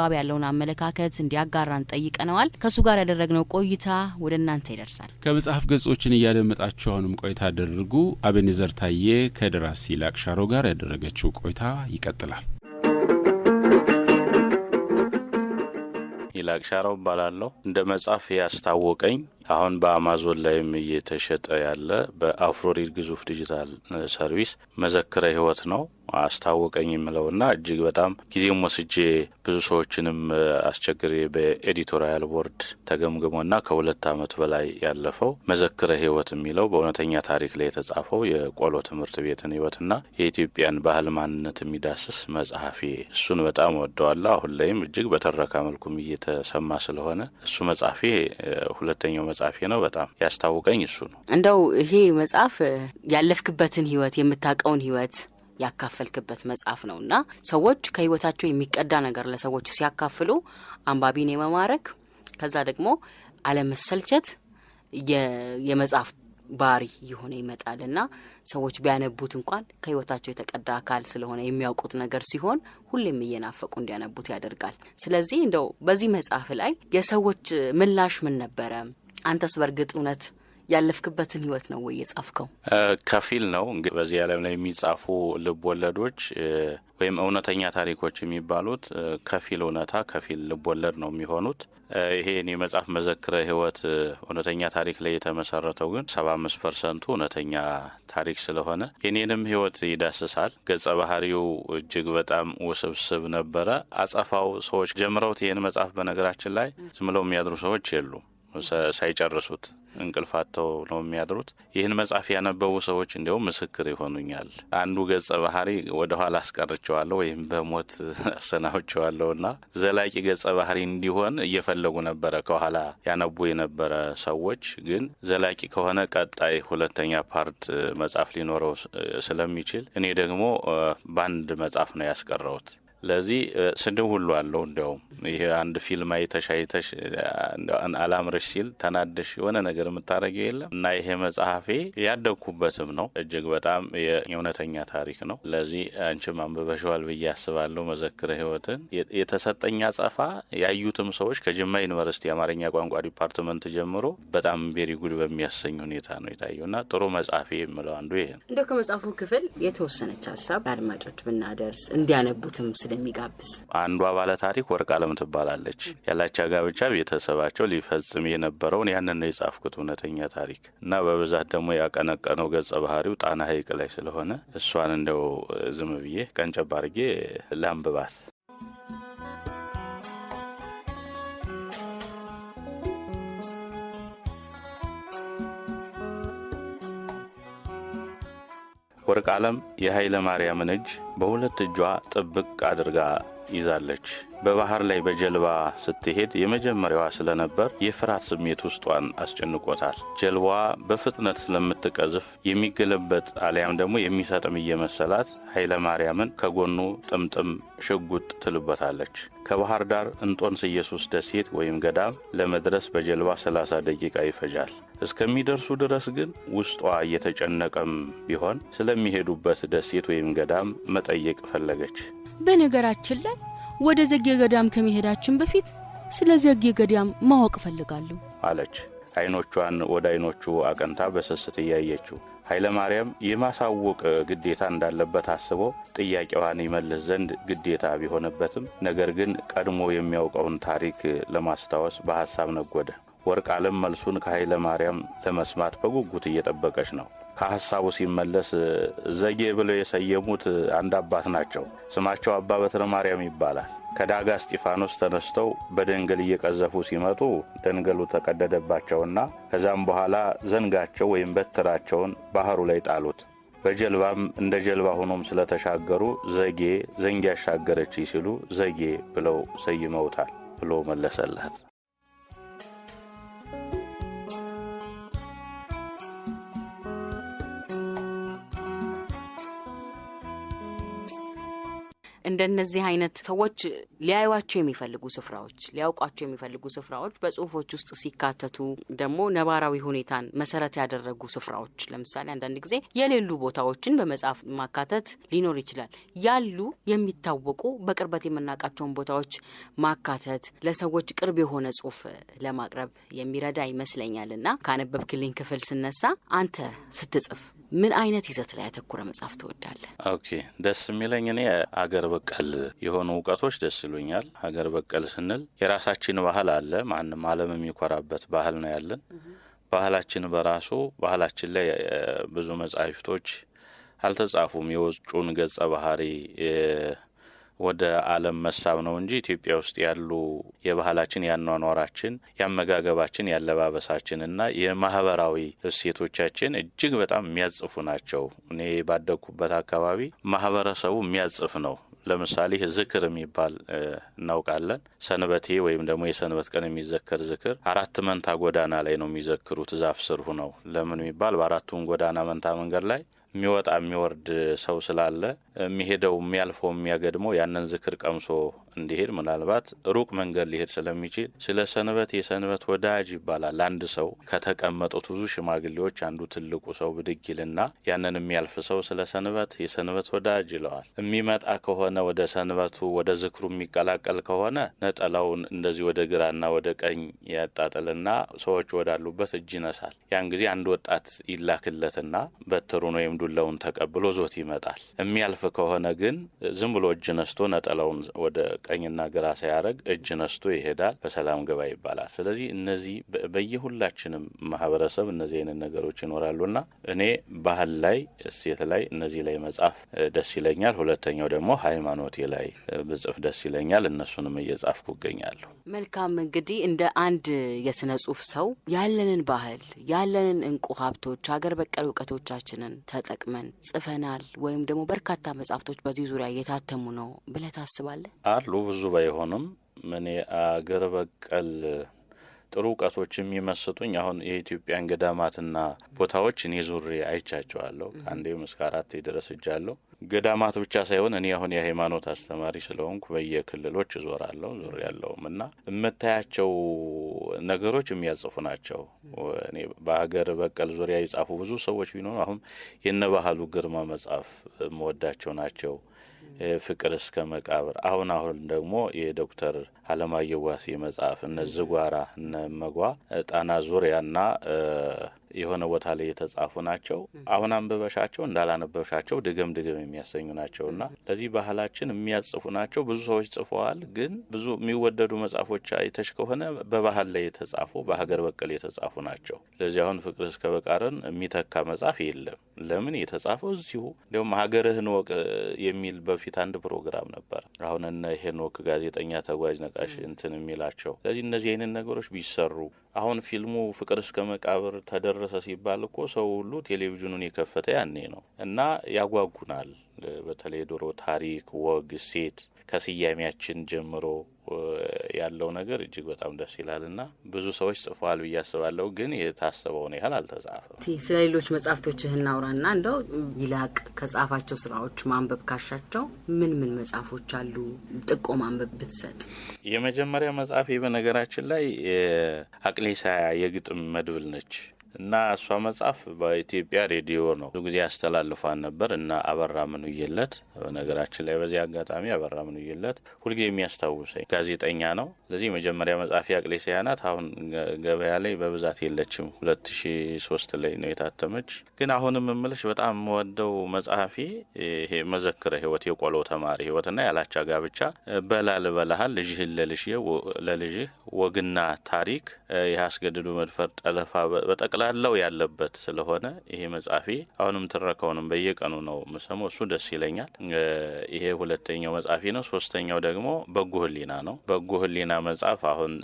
አግባብ ያለውን አመለካከት እንዲያጋራን ጠይቀናል። ከሱ ጋር ያደረግነው ቆይታ ወደ እናንተ ይደርሳል። ከመጽሐፍ ገጾችን እያደመጣችሁ አሁንም ቆይታ አድርጉ። አቤኔዘር ታዬ ከደራሲ ይላቅ ሻሮ ጋር ያደረገችው ቆይታ ይቀጥላል። ይላቅ ሻሮ ባላለው እንደ መጽሐፍ ያስታወቀኝ አሁን በአማዞን ላይም እየተሸጠ ያለ በአፍሮሪድ ግዙፍ ዲጂታል ሰርቪስ መዘክረ ህይወት ነው። አስታወቀኝ የምለውና እጅግ በጣም ጊዜም ወስጄ ብዙ ሰዎችንም አስቸግሬ በኤዲቶሪያል ቦርድ ተገምግሞና ከ2 ዓመት በላይ ያለፈው መዘክረ ህይወት የሚለው በእውነተኛ ታሪክ ላይ የተጻፈው የቆሎ ትምህርት ቤትን ህይወትና የኢትዮጵያን ባህል ማንነት የሚዳስስ መጽሐፌ እሱን በጣም ወደዋለሁ። አሁን ላይም እጅግ በተረካ መልኩም እየተሰማ ስለሆነ እሱ መጽሐፌ ሁለተኛው መጽሐፌ ነው። በጣም ያስታወቀኝ እሱ ነው። እንደው ይሄ መጽሐፍ ያለፍክበትን ህይወት የምታቀውን ህይወት ያካፈልክበት መጽሐፍ ነውና ሰዎች ከህይወታቸው የሚቀዳ ነገር ለሰዎች ሲያካፍሉ አንባቢን የመማረክ ከዛ ደግሞ አለመሰልቸት የመጽሐፍ ባሪ ይሆነ ይመጣልና ሰዎች ቢያነቡት እንኳን ከህይወታቸው የተቀዳ አካል ስለሆነ የሚያውቁት ነገር ሲሆን ሁሌም እየናፈቁ እንዲያነቡት ያደርጋል። ስለዚህ እንደው በዚህ መጽሐፍ ላይ የሰዎች ምላሽ ምን ነበረ? አንተስ በርግጥ እውነት ያለፍክበትን ህይወት ነው ወይ የጻፍከው? ከፊል ነው። እንግዲህ በዚህ ዓለም ላይ የሚጻፉ ልብ ወለዶች ወይም እውነተኛ ታሪኮች የሚባሉት ከፊል እውነታ ከፊል ልብ ወለድ ነው የሚሆኑት። ይሄ የኔ መጽሐፍ መዘክረ ህይወት እውነተኛ ታሪክ ላይ የተመሰረተው ግን 75% እውነተኛ ታሪክ ስለሆነ የኔንም ህይወት ይዳስሳል። ገጸ ባህሪው እጅግ በጣም ውስብስብ ነበረ። አጸፋው ሰዎች ጀምረውት ይሄን መጽሐፍ በነገራችን ላይ ዝም ብለው የሚያድሩ ሰዎች የሉም። ሳይጨርሱት እንቅልፋቸው ነው የሚያድሩት። ይህን መጽሐፍ ያነበቡ ሰዎች እንደው ምስክር ይሆኑኛል። አንዱ ገጸ ባህሪ ወደ ኋላ አስቀርቸዋለሁ ወይም በሞት አሰናውቸዋለሁና ዘላቂ ገጸ ባህሪ እንዲሆን እየፈለጉ ነበረ ከኋላ ያነቡ የነበረ ሰዎች። ግን ዘላቂ ከሆነ ቀጣይ ሁለተኛ ፓርት መጽሐፍ ሊኖረው ስለሚችል እኔ ደግሞ በአንድ መጽሐፍ ነው ያስቀረውት። ለዚህ ስድብ ሁሉ አለው። እንደውም ይሄ አንድ ፊልም አይተሽ አላምርሽ ሲል ተናደሽ የሆነ ነገር የምታረጊው የለም እና ይሄ መጽሐፌ ያደኩበትም ነው። እጅግ በጣም የእውነተኛ ታሪክ ነው። ለዚህ አንቺም አንብበሽዋል ብዬ አስባለሁ። መዘክረ ህይወትን የተሰጠኝ አጸፋ ያዩትም ሰዎች ከጅማ ዩኒቨርሲቲ የአማርኛ ቋንቋ ዲፓርትመንት ጀምሮ በጣም ቬሪ ጉድ በሚያሰኝ ሁኔታ ነው የታየውና ጥሩ መጽሐፌ የምለው አንዱ ይሄ ነው። እንደው ከመጽሐፉ ክፍል የተወሰነች ሐሳብ አድማጮች ብናደርስ እንዲያነቡትም ስለሚጋብዝ አንዷ ባለ ታሪክ ወርቅአለም ትባላለች። ያላቻ ጋብቻ ቤተሰባቸው ሊፈጽም የነበረውን ያንን ነው የጻፍኩት እውነተኛ ታሪክ እና በብዛት ደግሞ ያቀነቀነው ገጸ ባህሪው ጣና ሐይቅ ላይ ስለሆነ እሷን እንደው ዝም ብዬ ቀንጨብ አድርጌ ላንብባት። ወርቅአለም የኃይለ ማርያምን እጅ በሁለት እጇ ጥብቅ አድርጋ ይዛለች። በባህር ላይ በጀልባ ስትሄድ የመጀመሪያዋ ስለነበር የፍርሃት ስሜት ውስጧን አስጨንቆታል። ጀልባዋ በፍጥነት ስለምትቀዝፍ የሚገለበጥ አሊያም ደግሞ የሚሰጥም እየመሰላት ኃይለ ማርያምን ከጎኑ ጥምጥም ሽጉጥ ትልበታለች። ከባህር ዳር እንጦንስ ኢየሱስ ደሴት ወይም ገዳም ለመድረስ በጀልባ 30 ደቂቃ ይፈጃል። እስከሚደርሱ ድረስ ግን ውስጧ እየተጨነቀም ቢሆን ስለሚሄዱበት ደሴት ወይም ገዳም መጠየቅ ፈለገች። በነገራችን ላይ ወደ ዘጌ ገዳም ከመሄዳችን በፊት ስለ ዘጌ ገዳም ማወቅ ፈልጋለሁ አለች። አይኖቿን ወደ አይኖቹ አቀንታ በስስት እያየችው ኃይለ ማርያም የማሳወቅ ግዴታ እንዳለበት አስቦ ጥያቄዋን ይመልስ ዘንድ ግዴታ ቢሆንበትም ነገር ግን ቀድሞ የሚያውቀውን ታሪክ ለማስታወስ በሐሳብ ነጎደ። ወርቅአለም መልሱን ከኃይለ ማርያም ለመስማት በጉጉት እየጠበቀች ነው። ከሐሳቡ ሲመለስ ዘጌ ብለው የሰየሙት አንድ አባት ናቸው። ስማቸው አባ በትረ ማርያም ይባላል። ከዳጋ እስጢፋኖስ ተነስተው በደንገል እየቀዘፉ ሲመጡ ደንገሉ ተቀደደባቸውና ከዛም በኋላ ዘንጋቸው ወይም በትራቸውን ባህሩ ላይ ጣሉት። በጀልባም እንደ ጀልባ ሆኖም ስለተሻገሩ ዘጌ ዘንግ ያሻገረች ሲሉ ዘጌ ብለው ሰይመውታል ብሎ መለሰላት። እንደነዚህ አይነት ሰዎች ሊያዩዋቸው የሚፈልጉ ስፍራዎች ሊያውቋቸው የሚፈልጉ ስፍራዎች በጽሁፎች ውስጥ ሲካተቱ ደግሞ ነባራዊ ሁኔታን መሰረት ያደረጉ ስፍራዎች ለምሳሌ አንዳንድ ጊዜ የሌሉ ቦታዎችን በመጽሐፍ ማካተት ሊኖር ይችላል። ያሉ የሚታወቁ በቅርበት የምናውቃቸውን ቦታዎች ማካተት ለሰዎች ቅርብ የሆነ ጽሁፍ ለማቅረብ የሚረዳ ይመስለኛልና ካነበብክልኝ ክፍል ስነሳ አንተ ስትጽፍ ምን አይነት ይዘት ላይ ያተኮረ መጽሐፍ ትወዳለህ? ኦኬ ደስ የሚለኝ እኔ ሀገር በቀል የሆኑ እውቀቶች ደስ ይሉኛል። ሀገር በቀል ስንል የራሳችን ባህል አለ። ማንም ዓለም የሚኮራበት ባህል ነው ያለን። ባህላችን በራሱ ባህላችን ላይ ብዙ መጻሕፍቶች አልተጻፉም። የውጩን ገጸ ባህሪ ወደ ዓለም መሳብ ነው እንጂ ኢትዮጵያ ውስጥ ያሉ የባህላችን ያኗኗራችን ያመጋገባችን ያለባበሳችን እና የማህበራዊ እሴቶቻችን እጅግ በጣም የሚያጽፉ ናቸው። እኔ ባደኩበት አካባቢ ማህበረሰቡ የሚያጽፍ ነው። ለምሳሌ ዝክር የሚባል እናውቃለን። ሰንበቴ ወይም ደግሞ የሰንበት ቀን የሚዘከር ዝክር 4 መንታ ጎዳና ላይ ነው የሚዘክሩት ዛፍ ስር ሆነው። ለምን የሚባል በአራቱም ጎዳና መንታ መንገድ ላይ የሚወጣ የሚወርድ ሰው ስላለ የሚሄደው የሚያልፈው የሚያገድመው ያንን ዝክር ቀምሶ እንዲሄድ ምናልባት ሩቅ መንገድ ሊሄድ ስለሚችል ስለ ሰንበት የሰንበት ወዳጅ ይባላል። አንድ ሰው ከተቀመጡት ብዙ ሽማግሌዎች አንዱ ትልቁ ሰው ብድግ ይልና ያንን የሚያልፍ ሰው ስለ ሰንበት የሰንበት ወዳጅ ይለዋል። የሚመጣ ከሆነ ወደ ሰንበቱ ወደ ዝክሩ የሚቀላቀል ከሆነ ነጠላውን እንደዚህ ወደ ግራና ወደ ቀኝ ያጣጥልና ሰዎች ወዳሉበት እጅ ይነሳል። ያን ጊዜ አንድ ወጣት ይላክለትና በትሩን ወይም ዱላውን ተቀብሎ ዞት ይመጣል። የሚያልፍ ከሆነ ግን ዝም ብሎ እጅ ነስቶ ነጠላውን ወደ ቀኝና ግራ ሳያረግ እጅ ነስቶ ይሄዳል። በሰላም ገባ ይባላል። ስለዚህ እነዚህ በየሁላችንም ማህበረሰብ እነዚህ አይነት ነገሮች ይኖራሉና እኔ ባህል ላይ እሴት ላይ እነዚህ ላይ መጻፍ ደስ ይለኛል። ሁለተኛው ደግሞ ሃይማኖቴ ላይ ብጽፍ ደስ ይለኛል። እነሱንም እየጻፍኩ እገኛለሁ። መልካም እንግዲህ እንደ አንድ የስነ ጽሁፍ ሰው ያለንን ባህል ያለንን እንቁ ሀብቶች ሀገር በቀል እውቀቶቻችንን ተጠቅመን ጽፈናል ወይም ደግሞ በርካታ መጽሐፍቶች በዚህ ዙሪያ እየታተሙ ነው ብለህ ታስባለህ? አሉ ብዙ ባይሆንም እኔ አገር በቀል ጥሩ እውቀቶች የሚመስጡኝ አሁን የኢትዮጵያን ገዳማትና ቦታዎች እኔ ዙሬ አይቻቸዋለሁ። ከአንዴም እስከ 4 ድረስ እጃለሁ። ገዳማት ብቻ ሳይሆን እኔ አሁን የሃይማኖት አስተማሪ ስለሆንኩ በየክልሎች እዞራለሁ ዙሪያለሁም እና የምታያቸው ነገሮች የሚያጽፉ ናቸው። እኔ በሀገር በቀል ዙሪያ የጻፉ ብዙ ሰዎች ቢኖሩ አሁን የነባህሉ ግርማ መጽሐፍ መወዳቸው ናቸው። ፍቅር እስከ መቃብር አሁን ደግሞ የዶክተር አለማየሁ ዋሴ መጽሐፍ እነ ዝጓራ እነ መጓ ጣና ዙሪያና የሆነ ቦታ ላይ የተጻፉ ናቸው። አሁን አንበበሻቸው እንዳላነበበሻቸው ድገም የሚያሰኙ ናቸውና ለዚህ ባህላችን የሚያጽፉ ናቸው። ብዙ ሰዎች ጽፈዋል። ግን ብዙ የሚወደዱ መጽሐፎች አይተሽ ከሆነ በባህል ላይ የተጻፉ በሀገር በቀል የተጻፉ ናቸው። ለዚህ አሁን ፍቅር እስከ መቃብርን የሚተካ መጽሐፍ የለም። ለምን የተጻፈው እዚሁ እንደውም ሀገርህን ወቅ የሚል በፊት አንድ ፕሮግራም ነበር። አሁን እነ ሄኖክ ጋዜጠኛ ተጓዥ ነቃሽ እንትን የሚላቸው። ስለዚህ እነዚህ አይነት ነገሮች ቢሰሩ አሁን ፊልሙ ፍቅር እስከ መቃብር ተደረሰ ሲባል እኮ ሰው ሁሉ ቴሌቪዥኑን የከፈተ ያኔ ነው እና ያጓጉናል። በተለይ ድሮ ታሪክ፣ ወግ፣ እሴት ከስያሜያችን ጀምሮ ያለው ነገር እጅግ በጣም ደስ ይላልና ብዙ ሰዎች ጽፈዋል ብዬ አስባለሁ። ግን የታሰበውን ያህል አልተጻፈም። ስለ ሌሎች መጽሐፍቶችህ እናውራና እንደው ይላቅ ከጻፋቸው ስራዎች ማንበብ ካሻቸው ምን መጽሐፎች አሉ? ጥቆማ ማንበብ ብትሰጥ። የመጀመሪያ መጽሐፌ በነገራችን ላይ አቅሌሳያ የግጥም መድብል ነች እና እሷ መጽሐፍ በኢትዮጵያ ሬዲዮ ነው ብዙ ጊዜ ያስተላልፋን ነበር እና አበራ ምንውየለት በነገራችን ላይ በዚህ አጋጣሚ አበራ ምንውየለት ሁልጊዜ የሚያስታውሰኝ ጋዜጠኛ ነው። ስለዚህ መጀመሪያ መጽሐፌ አቅሌሳያ ናት። አሁን ገበያ ላይ በብዛት የለችም። 2003 ላይ ነው የታተመች። ግን አሁንም እምልሽ በጣም የምወደው መጽሐፌ ይሄ መዘክረ ህይወት የቆሎ ተማሪ ህይወትና ያላቻ ጋብቻ በላልበላሃል ልጅህን ለልጅህ ወግና ታሪክ ያስገድዱ መድፈር ጠለፋ በጠቅላላው ያለበት ስለሆነ ይሄ መጽሐፌ አሁንም ትረካውንም በየቀኑ ነው የምሰማው። እሱ ደስ ይለኛል። ይሄ ሁለተኛው መጽሐፌ ነው። ሶስተኛው ደግሞ በጎ ህሊና ነው። በጎ ህሊና መጽሐፍ አሁን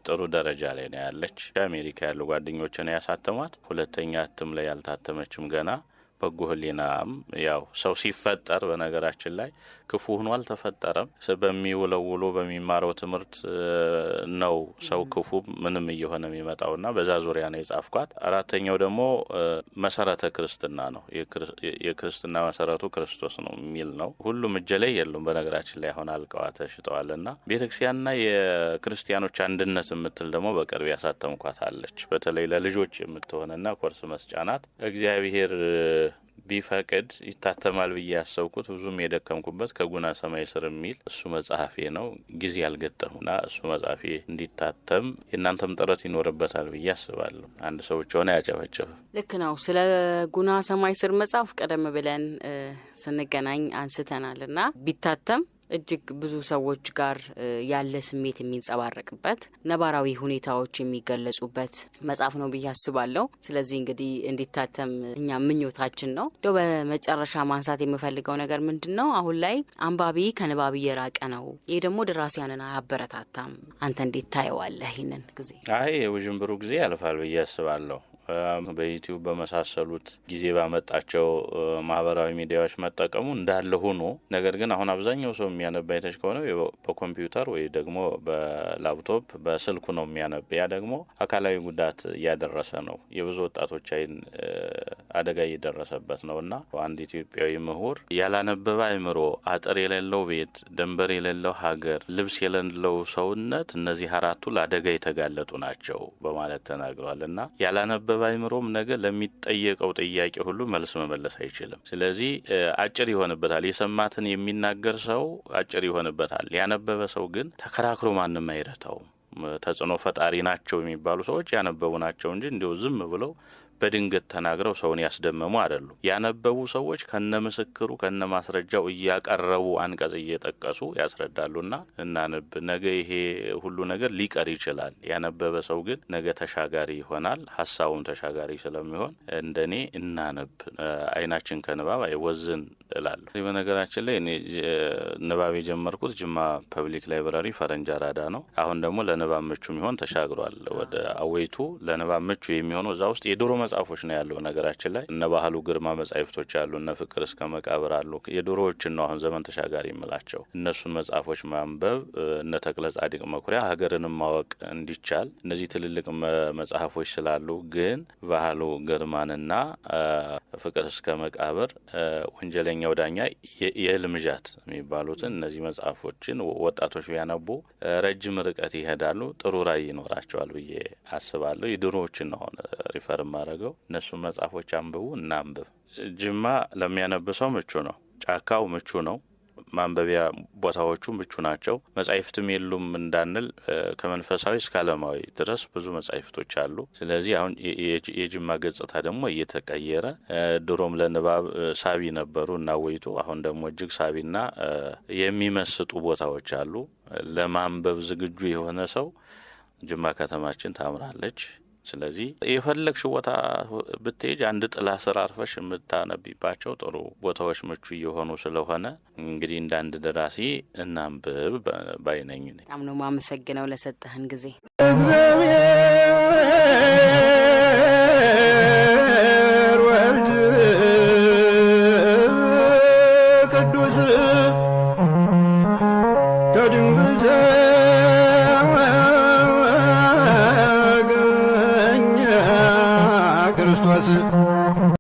ጥሩ ደረጃ ላይ ነው ያለች። አሜሪካ ያሉ ጓደኞች ነው ያሳተሟት። ሁለተኛ እትም ላይ ያልታተመችም ገና በጎ ሕሊናም ያው ሰው ሲፈጠር በነገራችን ላይ ክፉ ሆኖ አልተፈጠረም። በሚውለው ውሎ በሚማረው ትምህርት ነው ሰው ክፉ ምንም እየሆነ የሚመጣውና በዛ ዙሪያ ነው የጻፍኳት። አራተኛው ደግሞ መሰረተ ክርስትና ነው። የክርስትና መሰረቱ ክርስቶስ ነው የሚል ነው። ሁሉም እጄ ላይ የሉም በነገራችን ላይ አሁን አልቀዋ ተሽጠዋልና ቤተክርስቲያንና የክርስቲያኖች አንድነት የምትል ደግሞ በቅርብ ያሳተምኳት አለች። በተለይ ለልጆች የምትሆንና ኮርስ መስጫናት እግዚአብሔር ቢፈቅድ ይታተማል ብዬ ያሰብኩት ብዙም የደከምኩበት ከጉና ሰማይ ስር የሚል እሱ መጽሐፌ ነው። ጊዜ ያልገጠሙና እሱ መጽሐፌ እንዲታተም የእናንተም ጥረት ይኖርበታል ብዬ አስባለሁ። አንድ ሰው ብቻውን አያጨበጭብም። ልክ ነው። ስለ ጉና ሰማይ ስር መጽሐፍ ቀደም ብለን ስንገናኝ አንስተናልና ቢታተም እጅግ ብዙ ሰዎች ጋር ያለ ስሜት የሚንጸባረቅበት ነባራዊ ሁኔታዎች የሚገለጹበት መጽሐፍ ነው ብዬ አስባለሁ። ስለዚህ እንግዲህ እንዲታተም እኛ ምኞታችን ነው። እንደው በመጨረሻ ማንሳት የምፈልገው ነገር ምንድነው? አሁን ላይ አንባቢ ከንባብ እየራቀ ነው። ይሄ ደግሞ ደራሲያንን አያበረታታም። አንተ እንዴት ታየዋለህ ይሄንን ጊዜ? የውዥንብሩ ጊዜ ያልፋል ብዬ አስባለሁ። በዩቲዩብ በመሳሰሉት ጊዜ ባመጣቸው ማህበራዊ ሚዲያዎች መጠቀሙ እንዳለ ሆኖ ነገር ግን አሁን አብዛኛው ሰው የሚያነብ አይተሽ ከሆነ በኮምፒውተር ወይ ደግሞ በላፕቶፕ በስልኩ ነው የሚያነብ። ያ ደግሞ አካላዊ ጉዳት እያደረሰ ነው። የብዙ ወጣቶች አይን አደጋ እየደረሰበት ነውና አንድ ኢትዮጵያዊ ምሁር ያላነበበ አይምሮ፣ አጥር የሌለው ቤት፣ ድንበር የሌለው ሀገር፣ ልብስ የሌለው ሰውነት እነዚህ አራቱ ለአደጋ የተጋለጡ ናቸው በማለት ተናግሯልና ያላነበበ አይምሮም ነገ ለሚጠየቀው ጥያቄ ሁሉ መልስ መመለስ አይችልም። ስለዚህ አጭር ይሆንበታል። የሰማትን የሚናገር ሰው አጭር ይሆንበታል። ያነበበ ሰው ግን ተከራክሮ ማንም አይረታውም። ተጽዕኖ ፈጣሪ ናቸው የሚባሉ ሰዎች ያነበቡ ናቸው እንጂ እንዲሁ ዝም ብለው በድንገት ተናግረው ሰውን ያስደመሙ አይደሉም። ያነበቡ ሰዎች ከነምስክሩ ከነማስረጃው እያቀረቡ አንቀጽ እየጠቀሱ ያስረዳሉና እናንብ። ነገ ይሄ ሁሉ ነገር ሊቀር ይችላል። ያነበበ ሰው ግን ነገ ተሻጋሪ ይሆናል። ሀሳቡም ተሻጋሪ ስለሚሆን እንደኔ እናንብ። አይናችን ከንባብ አይወዝን እላለሁ። በነገራችን ላይ እኔ ንባብ የጀመርኩት ጅማ ፐብሊክ ላይብራሪ ፈረንጅ አራዳ ነው። አሁን ደግሞ ለንባብ ምቹ የሚሆን ተሻግሯል ወደ አወይቱ። ለንባብ ምቹ የሚሆነው እዛ ውስጥ የድሮ መጽሐፎች ነው ያለው። ነገራችን ላይ እነ ባህሉ ግርማ መጽሐፍቶች አሉ፣ እነ ፍቅር እስከ መቃብር አሉ። የድሮዎችን ነው አሁን ዘመን ተሻጋሪ የምላቸው። እነሱን መጽሐፎች ማንበብ እነ ተክለ ጻድቅ መኩሪያ ሀገርንም ማወቅ እንዲቻል እነዚህ ትልልቅ መጽሐፎች ስላሉ ግን ባህሉ ግርማንና ፍቅር እስከ መቃብር፣ ወንጀለኛው ዳኛ፣ የህልምዣት የሚባሉትን እነዚህ መጽሐፎችን ወጣቶች ቢያነቡ ረጅም ርቀት ይሄዳሉ፣ ጥሩ ራዕይ ይኖራቸዋል ብዬ አስባለሁ። የድሮዎችን ነው አሁን ሪፈር ማረገው። እነሱን መጽሐፎች አንብቡ፣ እናንብብ። ጅማ ለሚያነብ ሰው ምቹ ነው። ጫካው ምቹ ነው። ማንበቢያ ቦታዎቹ ምቹ ናቸው። መጻሕፍትም የሉም እንዳንል ከመንፈሳዊ እስከ ዓለማዊ ድረስ ብዙ መጻሕፍቶች አሉ። ስለዚህ አሁን የጅማ ገጽታ ደግሞ እየተቀየረ ድሮም ለንባብ ሳቢ ነበሩ እና ወይቱ አሁን ደግሞ እጅግ ሳቢና የሚመስጡ ቦታዎች አሉ። ለማንበብ ዝግጁ የሆነ ሰው ጅማ ከተማችን ታምራለች። ስለዚህ የፈለግሽው ቦታ ብትሄጅ አንድ ጥላ ስር አርፈሽ የምታነቢባቸው ጥሩ ቦታዎች ምቹ እየሆኑ ስለሆነ እንግዲህ እንደ አንድ ደራሲ እናንብብ ባይነኝ። በጣም ነው የማመሰግነው ለሰጠህን ጊዜ። እግዚአብሔር ወልድ ቅዱስ ከድንግል ተገኘ ክርስቶስ